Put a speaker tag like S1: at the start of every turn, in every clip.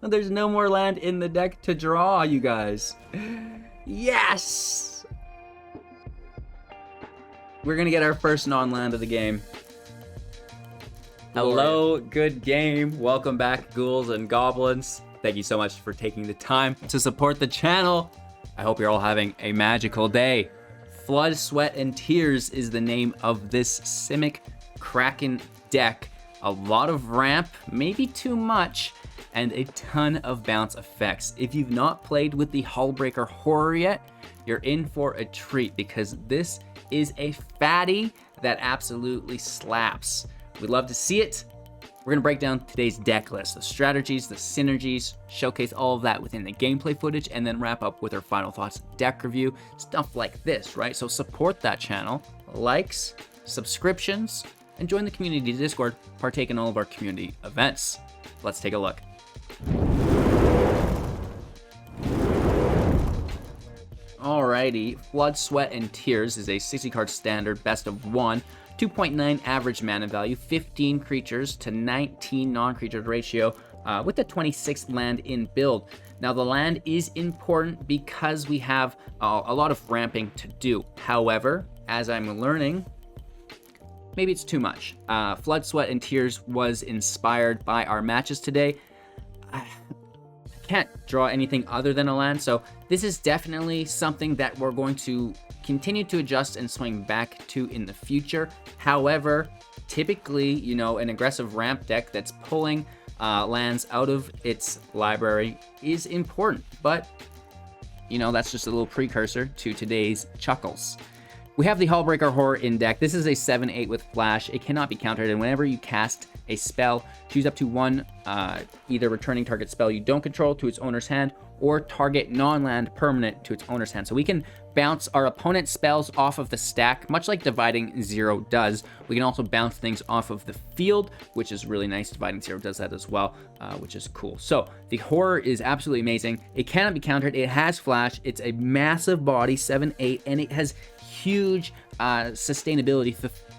S1: There's no more land in the deck to draw, you guys. Yes! We're gonna get our first non-land of the game. Hello, good game. Welcome back, ghouls and goblins. Thank you so much for taking the time to support the channel. I hope you're all having a magical day. Blood, Sweat, and Tears is the name of this Simic Kraken deck. A lot of ramp, maybe too much, and a ton of bounce effects. If you've not played with the Hullbreaker Horror yet, you're in for a treat because this is a fatty that absolutely slaps. We'd love to see it. We're gonna break down today's deck list, the strategies, the synergies, showcase all of that within the gameplay footage, and then wrap up with our final thoughts deck review, stuff like this, right? So support that channel, likes, subscriptions, and join the community Discord, partake in all of our community events. Let's take a look. Alrighty, Blood, Sweat, and Tears is a 60-card standard best of 1, 2.9 average mana value, 15 creatures to 19 non-creature ratio, with the 26th land in build. Now the land is important because we have a lot of ramping to do. However, as I'm learning, maybe it's too much. Blood, Sweat, and Tears was inspired by our matches today. I can't draw anything other than a land, so this is definitely something that we're going to continue to adjust and swing back to in the future. However, typically, you know, an aggressive ramp deck that's pulling lands out of its library is important, but you know, that's just a little precursor to today's chuckles. We have the Hullbreaker Horror in deck. This is a 7/8 with flash. It cannot be countered, and whenever you cast a spell, choose up to one either returning target spell you don't control to its owner's hand, or target non-land permanent to its owner's hand. So we can bounce our opponent's spells off of the stack, much like Dividing Zero does. We can also bounce things off of the field, which is really nice. Dividing Zero does that as well, which is cool. So the Horror is absolutely amazing. It cannot be countered. It has flash. It's a massive body, 7/8, and it has huge sustainability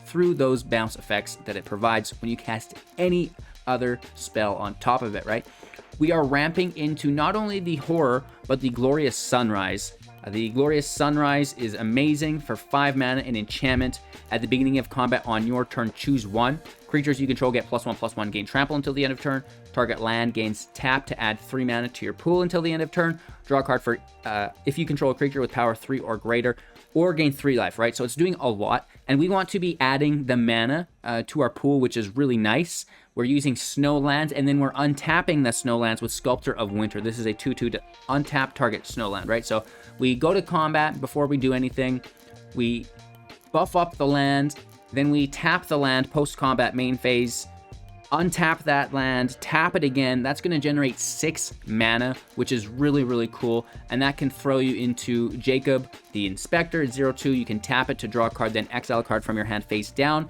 S1: through those bounce effects that it provides when you cast any other spell on top of it, right? We are ramping into not only the Horror, but the Glorious Sunrise. The Glorious Sunrise is amazing for 5 mana and enchantment. At the beginning of combat on your turn, choose one. Creatures you control get +1/+1, gain trample until the end of turn. Target land gains tap to add 3 mana to your pool until the end of turn. Draw a card for if you control a creature with power 3 or greater, or gain 3 life, right? So it's doing a lot, and we want to be adding the mana to our pool, which is really nice. We're using Snowlands, and then we're untapping the Snowlands with Sculptor of Winter. This is a 2/2 to untap target Snowland, right? So we go to combat before we do anything. We buff up the land, then we tap the land post-combat main phase, untap that land, tap it again. That's going to generate 6 mana, which is really, really cool. And that can throw you into Jacob, the Inspector, 0/2. You can tap it to draw a card, then exile a card from your hand face down.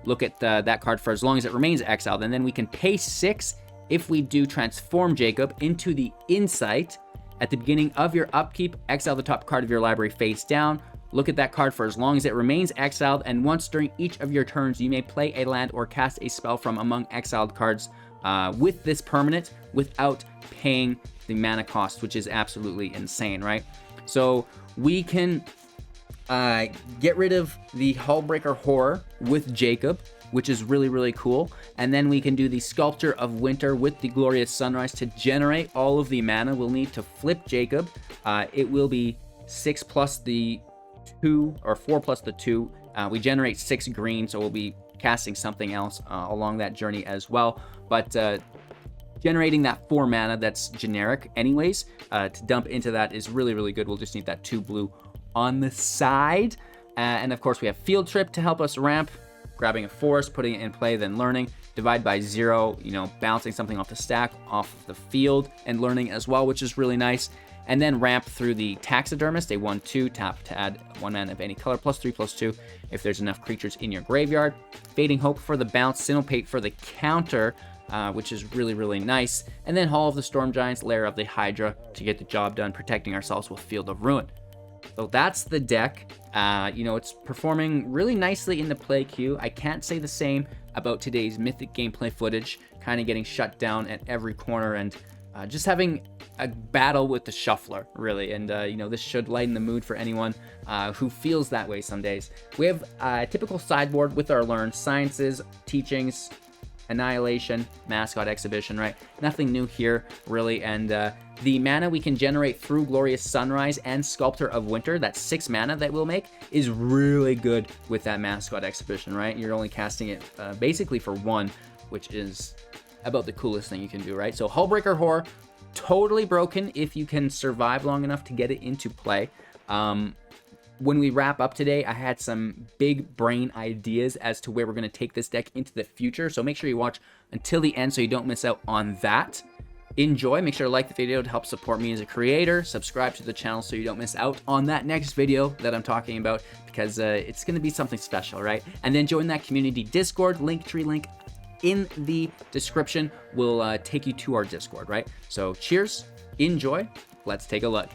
S1: Look at that card for as long as it remains exiled. And then we can pay 6 if we do transform Jacob into the Insight. At the beginning of your upkeep, exile the top card of your library face down. Look at that card for as long as it remains exiled, and once during each of your turns, you may play a land or cast a spell from among exiled cards with this permanent without paying the mana cost, which is absolutely insane, right? So we can get rid of the Hullbreaker Horror with Jacob, which is really, really cool. And then we can do the Sculptor of Winter with the Glorious Sunrise to generate all of the mana we'll need to flip Jacob. It will be 6 plus the 2, or 4 plus the 2. We generate 6 green, so we'll be casting something else along that journey as well. But generating that 4 mana that's generic anyways to dump into that is really, really good. We'll just need that 2 blue on the side. And of course we have Field Trip to help us ramp, grabbing a forest, putting it in play, then learning. Divide by 0, you know, bouncing something off the stack, off the field, and learning as well, which is really nice. And then ramp through the Taxidermist, a 1/2, tap to add 1 mana of any color, +3/+2 if there's enough creatures in your graveyard. Fading Hope for the bounce, Synopate for the counter, which is really, really nice. And then Hall of the Storm Giants, Lair of the Hydra to get the job done, protecting ourselves with Field of Ruin. So that's the deck. You know, it's performing really nicely in the play queue. I can't say the same about today's Mythic gameplay footage kind of getting shut down at every corner, and just having a battle with the shuffler, really. And, you know, this should lighten the mood for anyone who feels that way some days. We have a typical sideboard with our learned sciences, teachings, annihilation, mascot, exhibition, right? Nothing new here, really. And the mana we can generate through Glorious Sunrise and Sculptor of Winter, that 6 mana that we'll make, is really good with that mascot exhibition, right? You're only casting it basically for 1, which is about the coolest thing you can do, right? So Hullbreaker Horror, totally broken if you can survive long enough to get it into play. When we wrap up today, I had some big brain ideas as to where we're going to take this deck into the future, so make sure you watch until the end so you don't miss out on that. Enjoy. Make sure to like the video to help support me as a creator. Subscribe to the channel so you don't miss out on that next video that I'm talking about, because it's going to be something special, right? And then join that community Discord. Linktree link in the description will take you to our Discord, right? So cheers, enjoy, let's take a look.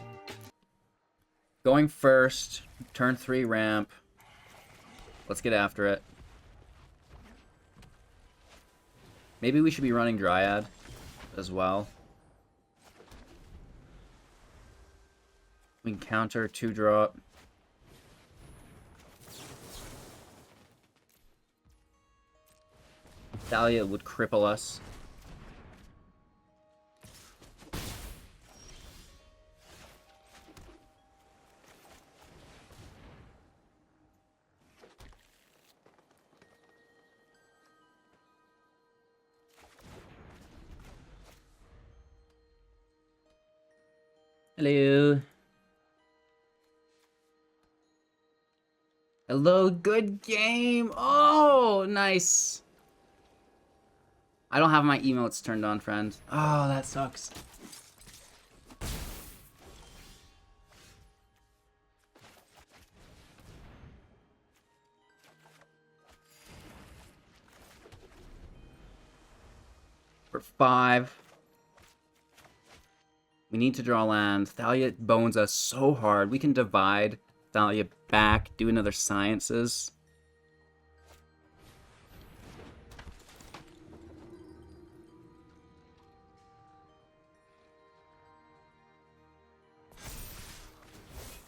S1: Going first, turn 3 ramp. Let's get after it. Maybe we should be running Dryad as well. We can counter 2-drop. Thalia would cripple us. Hello. Hello, good game. Oh, nice. I don't have my emotes turned on, friend. Oh, that sucks. For 5. We need to draw land. Thalia bones us so hard. We can divide Thalia back, do another sciences.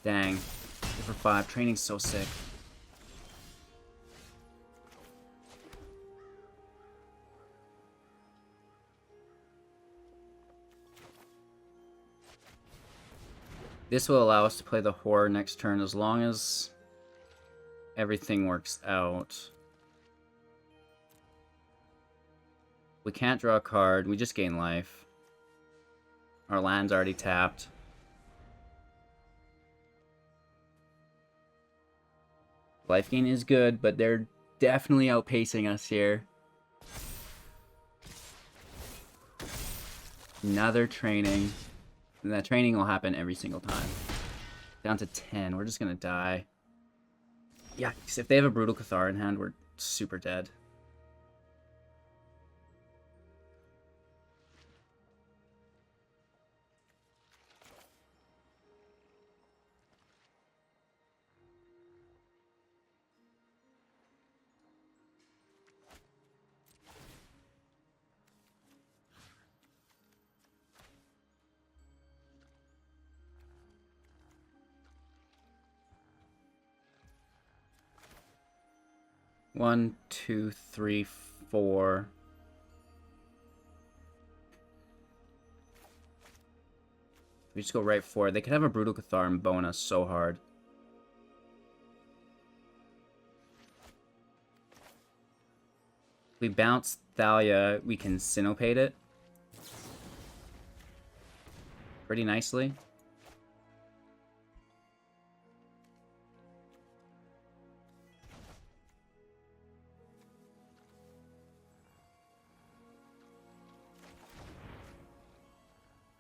S1: Dang. 2 for 5. Training's so sick. This will allow us to play the Horror next turn as long as everything works out. We can't draw a card. We just gain life. Our land's already tapped. Life gain is good, but they're definitely outpacing us here. Another training. And that training will happen every single time. Down to 10. We're just going to die. Yeah, if they have a Brutal Cathar in hand, we're super dead. One, two, three, 4. We just go right for it. They could have a Brutal Cathar and bone us so hard. If we bounce Thalia, we can Synopate it pretty nicely.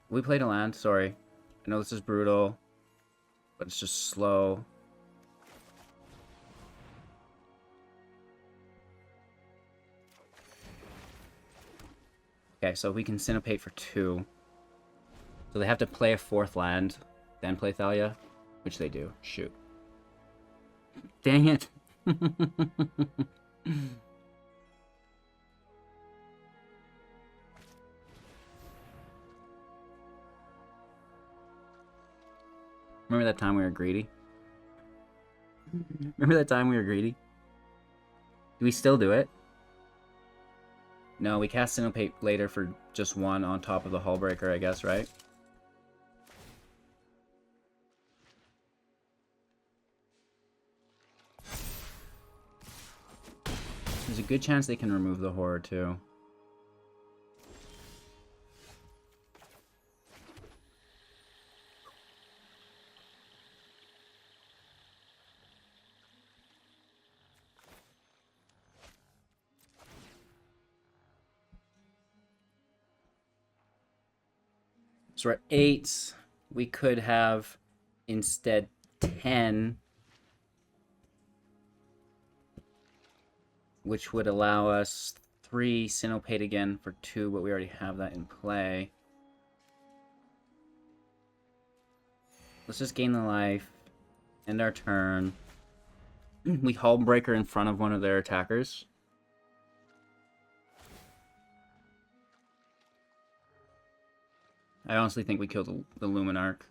S1: We played a land, sorry. I know this is brutal, but it's just slow. Okay, so we can Synopate for 2. So they have to play a 4th land, then play Thalia, which they do. Shoot. Dang it. Remember that time we were greedy? Remember that time we were greedy? Do we still do it? No, we cast Simic later for just one on top of the Hullbreaker, I guess, right? There's a good chance they can remove the horror, too. So we're at 8. We could have instead 10. Which would allow us 3 Sinopate again for 2, but we already have that in play. Let's just gain the life. End our turn. We Hullbreaker in front of one of their attackers. I honestly think we killed the Luminarch.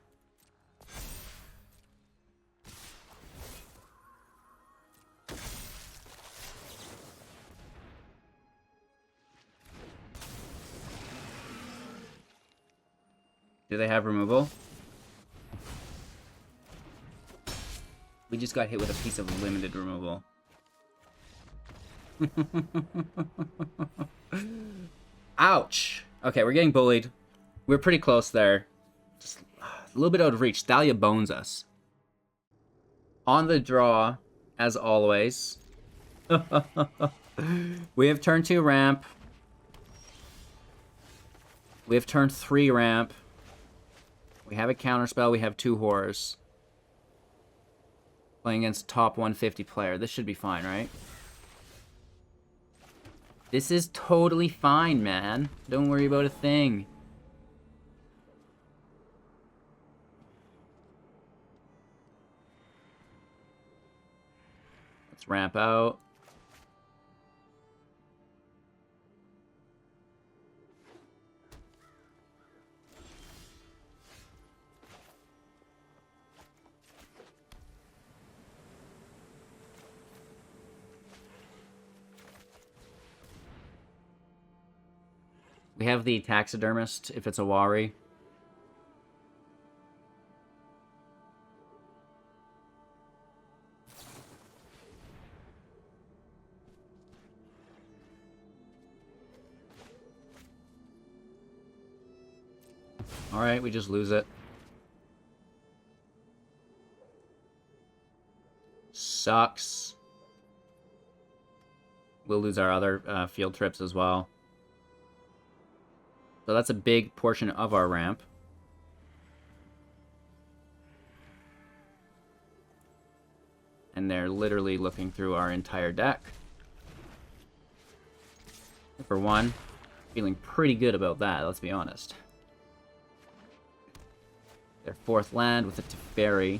S1: Do they have removal? We just got hit with a piece of limited removal. Ouch! Okay, we're getting bullied. We're pretty close there. Just a little bit out of reach. Thalia bones us. On the draw, as always. We have turn 2 ramp. We have turn 3 ramp. We have a counterspell. We have 2 horrors. Playing against top 150 player. This should be fine, right? This is totally fine, man. Don't worry about a thing. Let's ramp out. We have the Taxidermist, if it's a Wari. Alright, we just lose it. Sucks. We'll lose our other field trips as well. So that's a big portion of our ramp. And they're literally looking through our entire deck. For one, feeling pretty good about that, let's be honest. Their 4th land with a Teferi.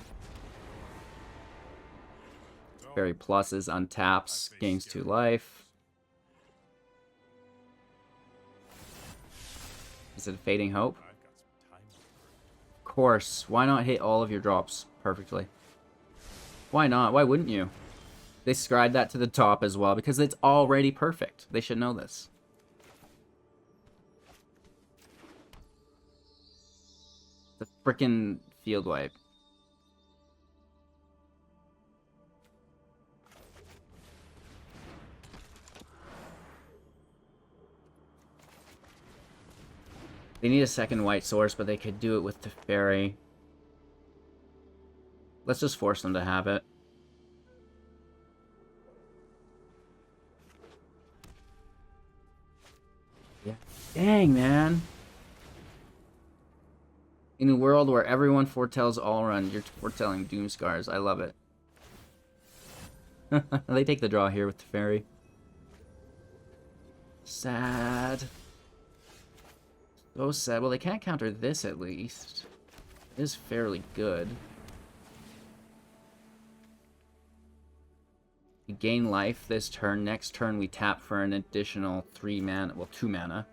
S1: Teferi pluses, untaps, gains 2 life. Is it a Fading Hope? Of course. Why not hit all of your drops perfectly? Why not? Why wouldn't you? They scribed that to the top as well because it's already perfect. They should know this. The frickin' field wipe. They need a second white source, but they could do it with Teferi. Let's just force them to have it. Yeah. Dang, man. In a world where everyone foretells all run, you're foretelling Doomscars. I love it. They take the draw here with Teferi. Sad. So sad. Well, they can't counter this at least. It is fairly good. We gain life this turn. Next turn we tap for an additional 3 mana. Well, 2 mana.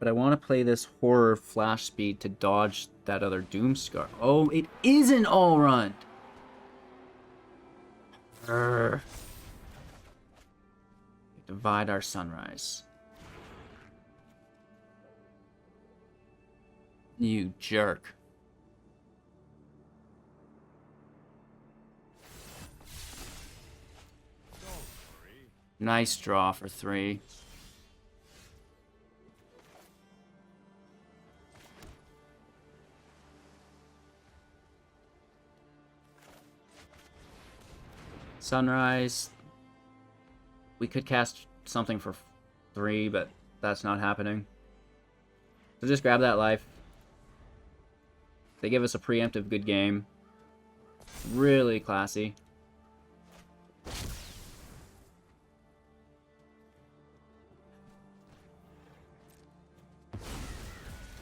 S1: But I want to play this Horror Flash Speed to dodge that other Doomscar. Oh, it is an all-run! Divide our Sunrise. You jerk. Nice draw for 3. Sunrise. We could cast something for 3, but that's not happening. So just grab that life. They give us a preemptive good game. Really classy.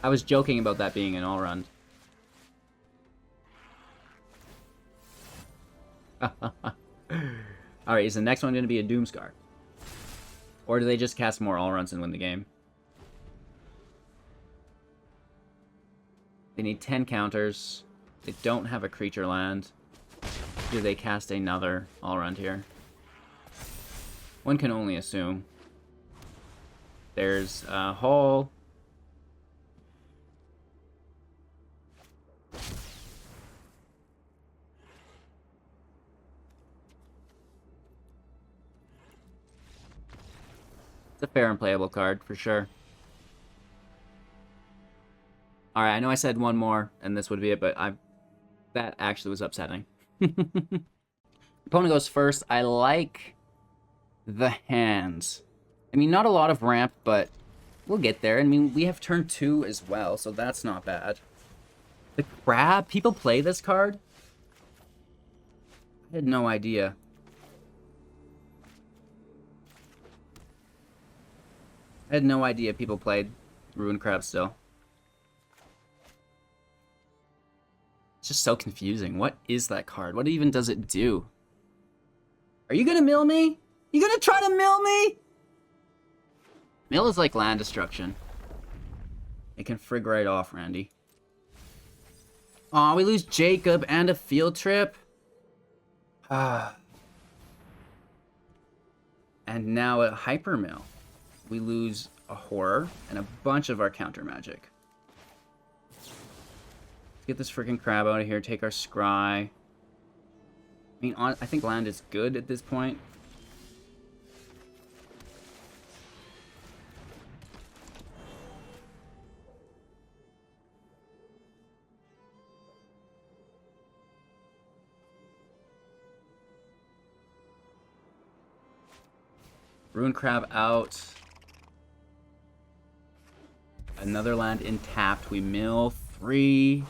S1: I was joking about that being an all-run. Alright, is the next one going to be a Doomscar? Or do they just cast more all-runs and win the game? They need 10 counters. They don't have a creature land. Do they cast another all-run here? One can only assume. There's Hull. It's a fair and playable card, for sure. Alright, I know I said one more, and this would be it, but that actually was upsetting. Opponent goes first. I like the hands. I mean, not a lot of ramp, but we'll get there. I mean, we have turn 2 as well, so that's not bad. The Crab? People play this card? I had no idea. I had no idea people played Ruined Crab still. It's just so confusing. What is that card? What even does it do? Are you gonna mill me? You gonna try to mill me? Mill is like land destruction. It can frig right off, Randy. Aw, we lose Jacob and a field trip. And now a hyper mill. We lose a horror and a bunch of our counter magic. Let's get this freaking crab out of here. Take our scry. I mean, I think land is good at this point. Ruined Crab out. Another land in tapped. We mill 3.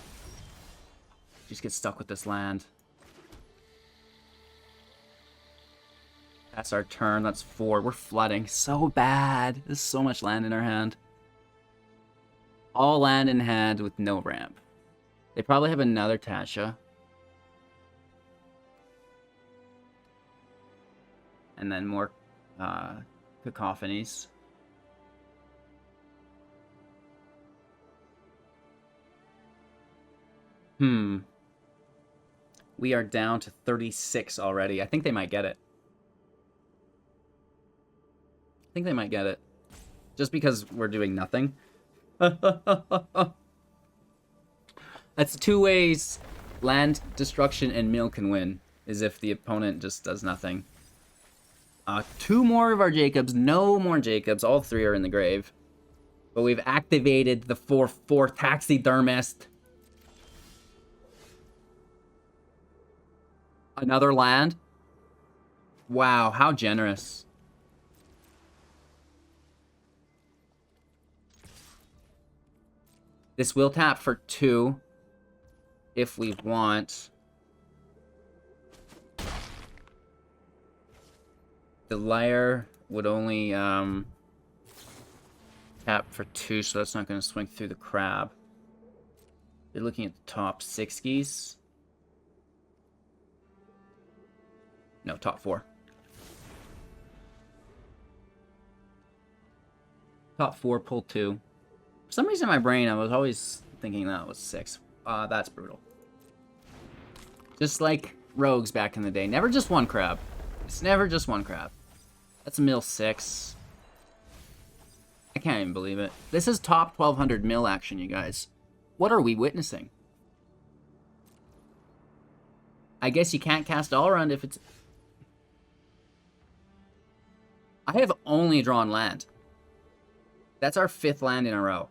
S1: Just get stuck with this land. That's our turn. That's 4. We're flooding so bad. There's so much land in our hand. All land in hand with no ramp. They probably have another Tasha. And then more cacophonies. We are down to 36 already. I think they might get it. I think they might get it. Just because we're doing nothing. That's 2 ways land destruction and mill can win. Is if the opponent just does nothing. 2 more of our Jacobs. No more Jacobs. All 3 are in the grave. But we've activated the 4/4 taxidermist. Another land? Wow, how generous. This will tap for 2 if we want. The Lyre would only tap for 2, so that's not going to swing through the crab. You're looking at the top 6 geese. No, top 4. Top 4, pull 2. For some reason in my brain, I was always thinking that was 6. That's brutal. Just like rogues back in the day. Never just one crab. It's never just one crab. That's a mill 6. I can't even believe it. This is top 1200 mil action, you guys. What are we witnessing? I guess you can't cast all around if it's... I have only drawn land. That's our 5th land in a row.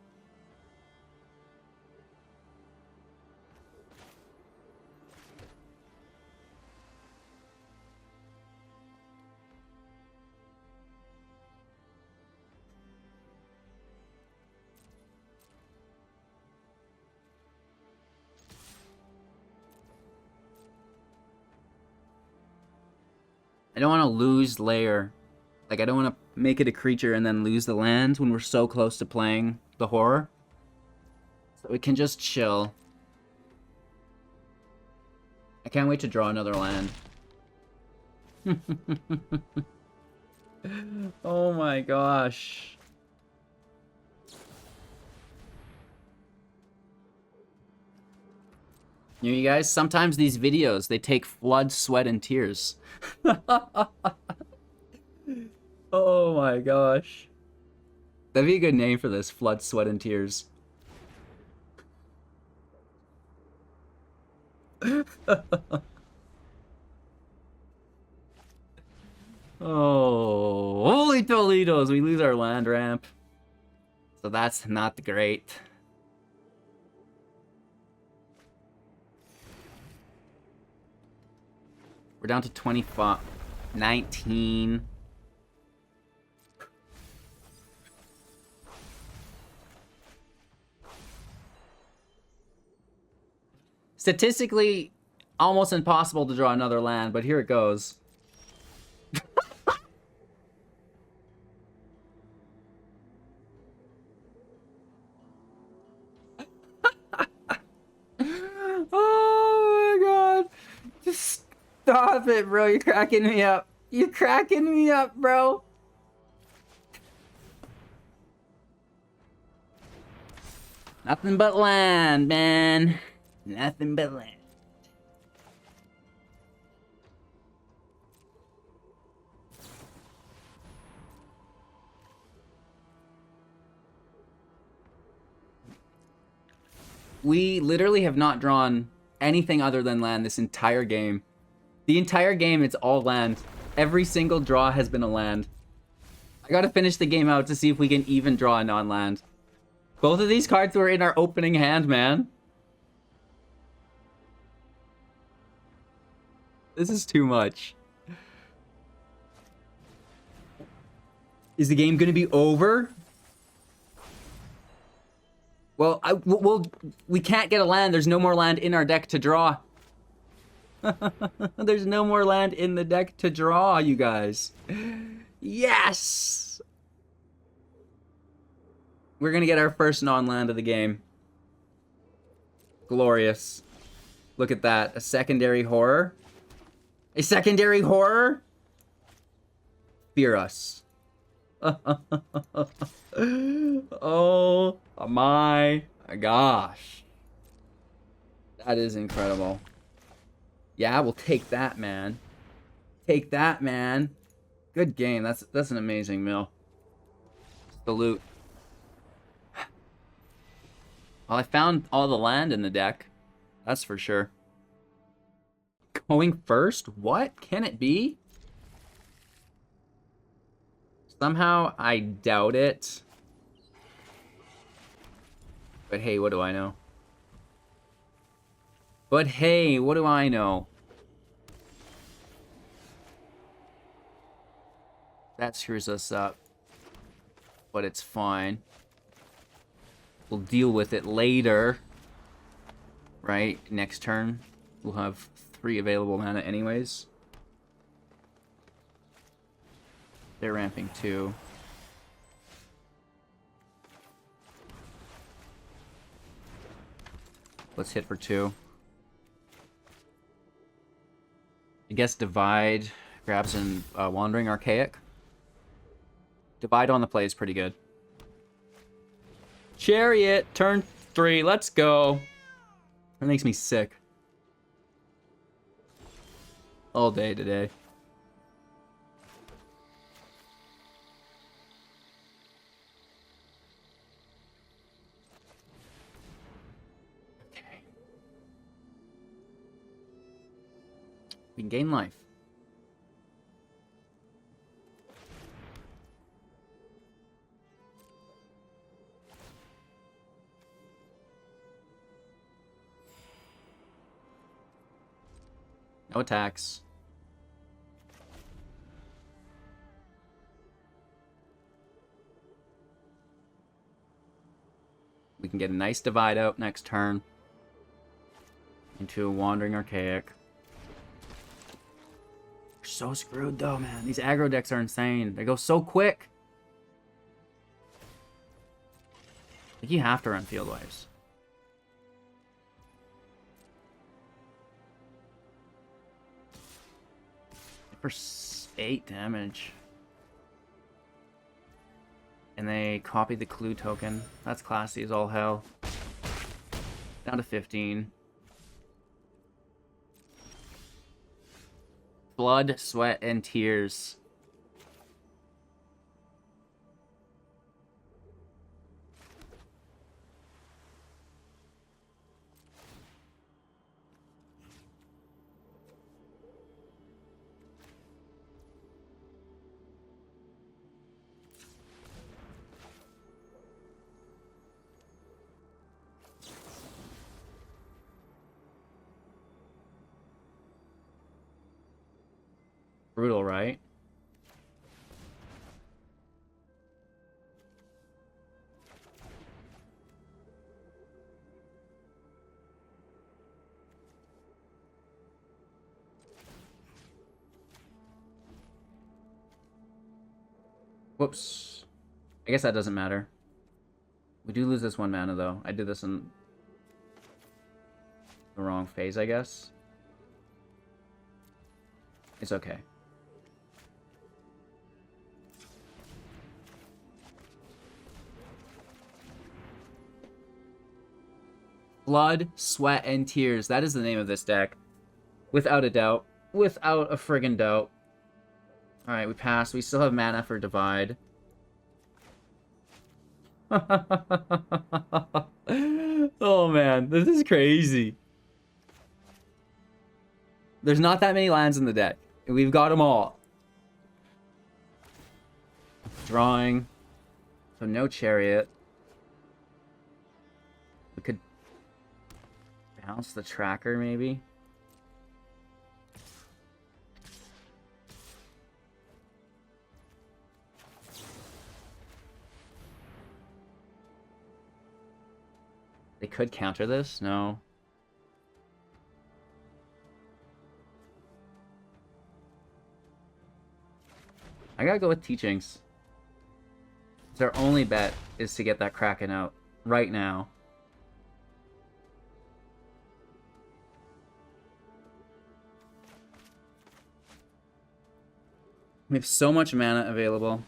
S1: I don't want to lose layer. Like, I don't want to make it a creature and then lose the land when we're so close to playing the horror. So we can just chill. I can't wait to draw another land. Oh my gosh. You guys, sometimes these videos, they take blood, sweat, and tears. Oh my gosh. That'd be a good name for this, Flood, Sweat, and Tears. Oh, holy Toledos, we lose our land ramp. So that's not great. We're down to 25, 19. Statistically, almost impossible to draw another land, but here it goes. Oh my god. Just stop it, bro. You're cracking me up. You're cracking me up, bro. Nothing but land, man. Nothing but land. We literally have not drawn anything other than land this entire game. The entire game, it's all land. Every single draw has been a land. I gotta finish the game out to see if we can even draw a non-land. Both of these cards were in our opening hand, man. This is too much. Is the game gonna be over? Well, we can't get a land. There's no more land in our deck to draw. There's no more land in the deck to draw, you guys. Yes! We're gonna get our first non-land of the game. Glorious. Look at that. A secondary horror. A secondary horror? Fear us. Oh my gosh. That is incredible. Yeah, we'll take that, man. Take that, man. Good game. That's an amazing mill. Salute. Well, I found all the land in the deck. That's for sure. Going first? What? Can it be? Somehow, I doubt it. But hey, what do I know? But hey, what do I know? That screws us up. But it's fine. We'll deal with it later. Right? Next turn, we'll have 3 available mana anyways. They're ramping 2. Let's hit for 2. I guess Divide grabs an Wandering Archaic. Divide on the play is pretty good. Chariot, turn 3, let's go. That makes me sick. All day today. Okay. We can gain life. No attacks. We can get a nice divide out next turn into a Wandering Archaic. We're so screwed though, man. These aggro decks are insane. They go so quick. Like, you have to run Field Wives. For 8 damage. And they copy the clue token. That's classy as all hell. Down to 15. Blood, sweat, and tears. Brutal, right? Whoops. I guess that doesn't matter. We do lose this 1 mana, though. I did this in the wrong phase, I guess. It's okay. Blood, sweat, and tears. That is the name of this deck. Without a doubt. Without a friggin' doubt. Alright, we pass. We still have mana for Divide. Oh, man. This is crazy. There's not that many lands in the deck. We've got them all. Drawing. So no Chariot. We could bounce the Tracker, maybe. They could counter this? No. I gotta go with Teachings. Their only bet is to get that Kraken out right now. We have so much mana available.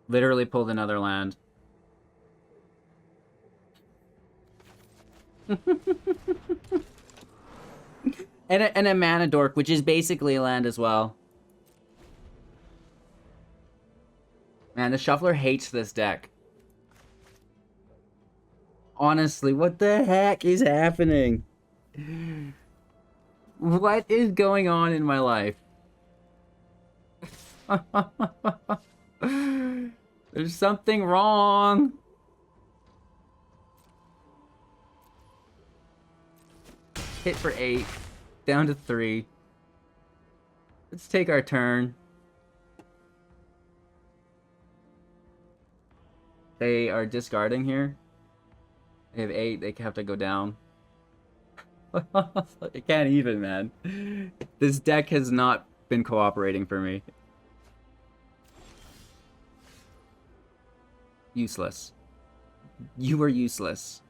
S1: Literally pulled another land. and a Mana Dork, which is basically a land as well. Man, the Shuffler hates this deck. Honestly, what the heck is happening? What is going on in my life? There's something wrong. Hit for 8. Down to 3. Let's take our turn. They are discarding here. They have 8. They have to go down. I can't even, man. This deck has not been cooperating for me. Useless. You are useless.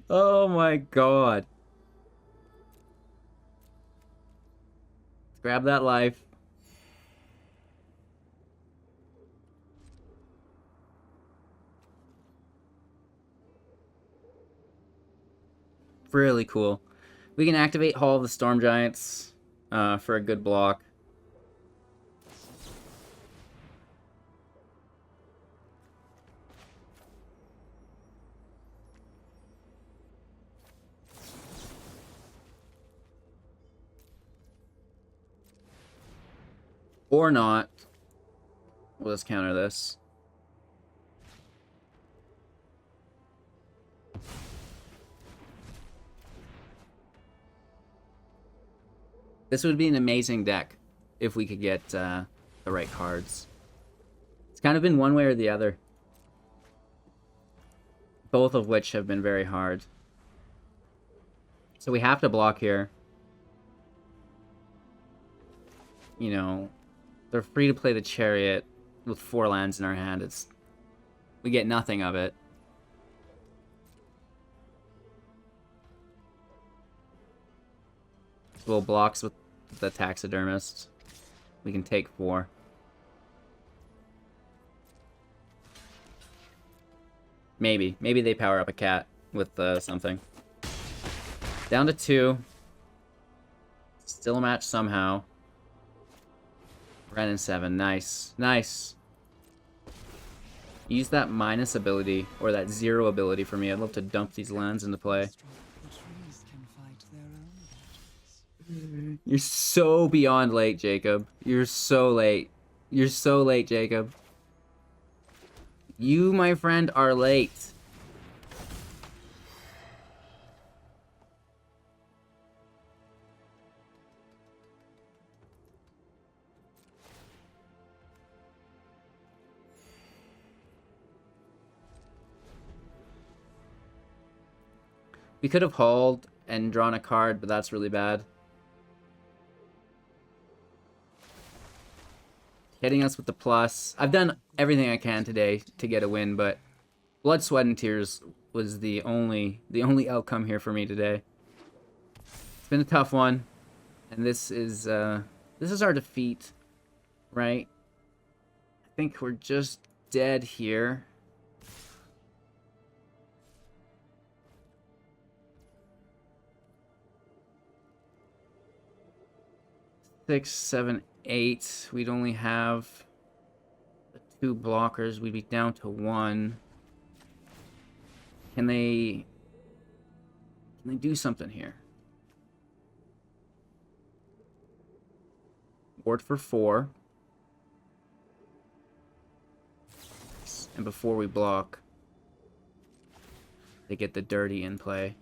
S1: Oh my god. Let's grab that life. Really cool. We can activate Hall of the Storm Giants for a good block. Or not. We'll just counter this. This would be an amazing deck if we could get the right cards. It's kind of been one way or the other. Both of which have been very hard. So we have to block here. You know, they're free to play the Chariot with 4 lands in our hand. We get nothing of it. Little blocks with the Taxidermist. We can take 4. Maybe they power up a cat with something. Down to 2. Still a match somehow. Ren and 7. Nice. Nice. Use that minus ability, or that 0 ability for me. I'd love to dump these lands into play. You're so beyond late, Jacob. You're so late. You're so late, Jacob. You, my friend, are late. We could have hauled and drawn a card, but that's really bad. Hitting us with the plus. I've done everything I can today to get a win, but Blood, Sweat, and Tears was the only outcome here for me today. It's been a tough one, and this is our defeat, right? I think we're just dead here. Six, 7, 8. We'd only have the 2 blockers. We'd be down to 1. Can they do something here? Ward for 4. And before we block, they get the dirty in play.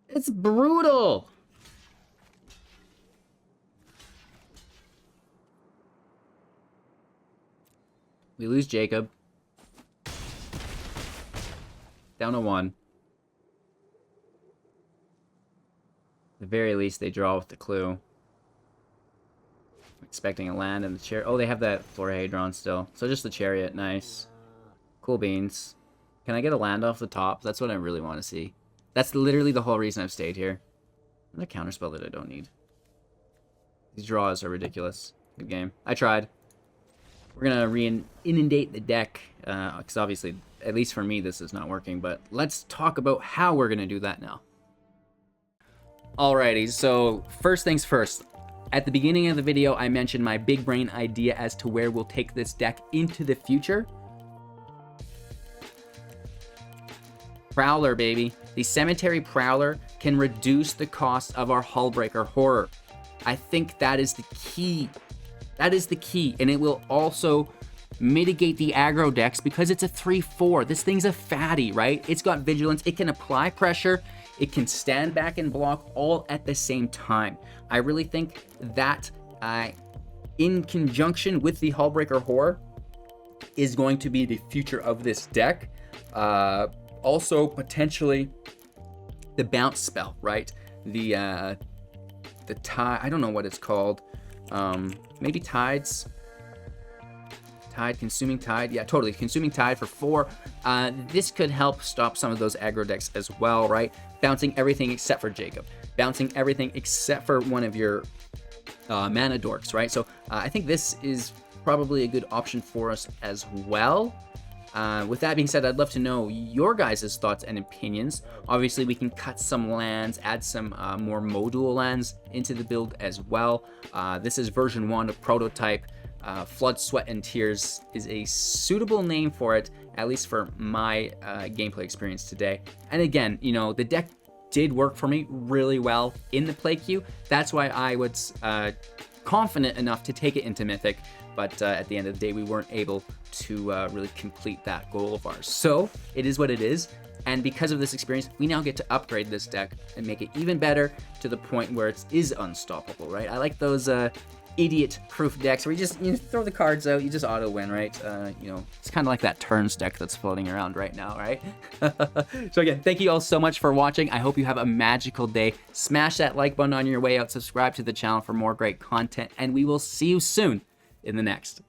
S1: It's brutal. We lose Jacob. Down to 1. At the very least, they draw with the clue. I'm expecting a land and the chariot. Oh, they have that Florhay drawn still. So just the chariot. Nice. Cool beans. Can I get a land off the top? That's what I really want to see. That's literally the whole reason I've stayed here. Another counterspell that I don't need. These draws are ridiculous. Good game. I tried. We're going to inundate the deck. Because obviously, at least for me, this is not working. But let's talk about how we're going to do that now. Alrighty, so first things first. At the beginning of the video, I mentioned my big brain idea as to where we'll take this deck into the future. Prowler, baby. The Cemetery Prowler can reduce the cost of our Hullbreaker Horror. I think that is the key. That is the key, and it will also mitigate the aggro decks because it's a 3/4. This thing's a fatty, right? It's got vigilance. It can apply pressure. It can stand back and block all at the same time. I really think that in conjunction with the Hullbreaker Horror is going to be the future of this deck. Also, potentially the bounce spell, right? The tide, I don't know what it's called. Maybe Tides. Tide, Consuming Tide. Yeah, totally. Consuming Tide for 4. This could help stop some of those aggro decks as well, right? Bouncing everything except for Jacob. Bouncing everything except for one of your mana dorks, right? So I think this is probably a good option for us as well. With that being said, I'd love to know your guys' thoughts and opinions. Obviously, we can cut some lands, add some more module lands into the build as well. This is version 1 of Prototype. Flood, Sweat, and Tears is a suitable name for it, at least for my gameplay experience today. And again, you know, the deck did work for me really well in the play queue. That's why I was confident enough to take it into Mythic. But at the end of the day, we weren't able to really complete that goal of ours. So it is what it is. And because of this experience, we now get to upgrade this deck and make it even better to the point where it is unstoppable, right? I like those idiot-proof decks where you just throw the cards out, you just auto-win, right? You know, it's kind of like that turns deck that's floating around right now, right? So again, thank you all so much for watching. I hope you have a magical day. Smash that like button on your way out. Subscribe to the channel for more great content, and we will see you soon in the next.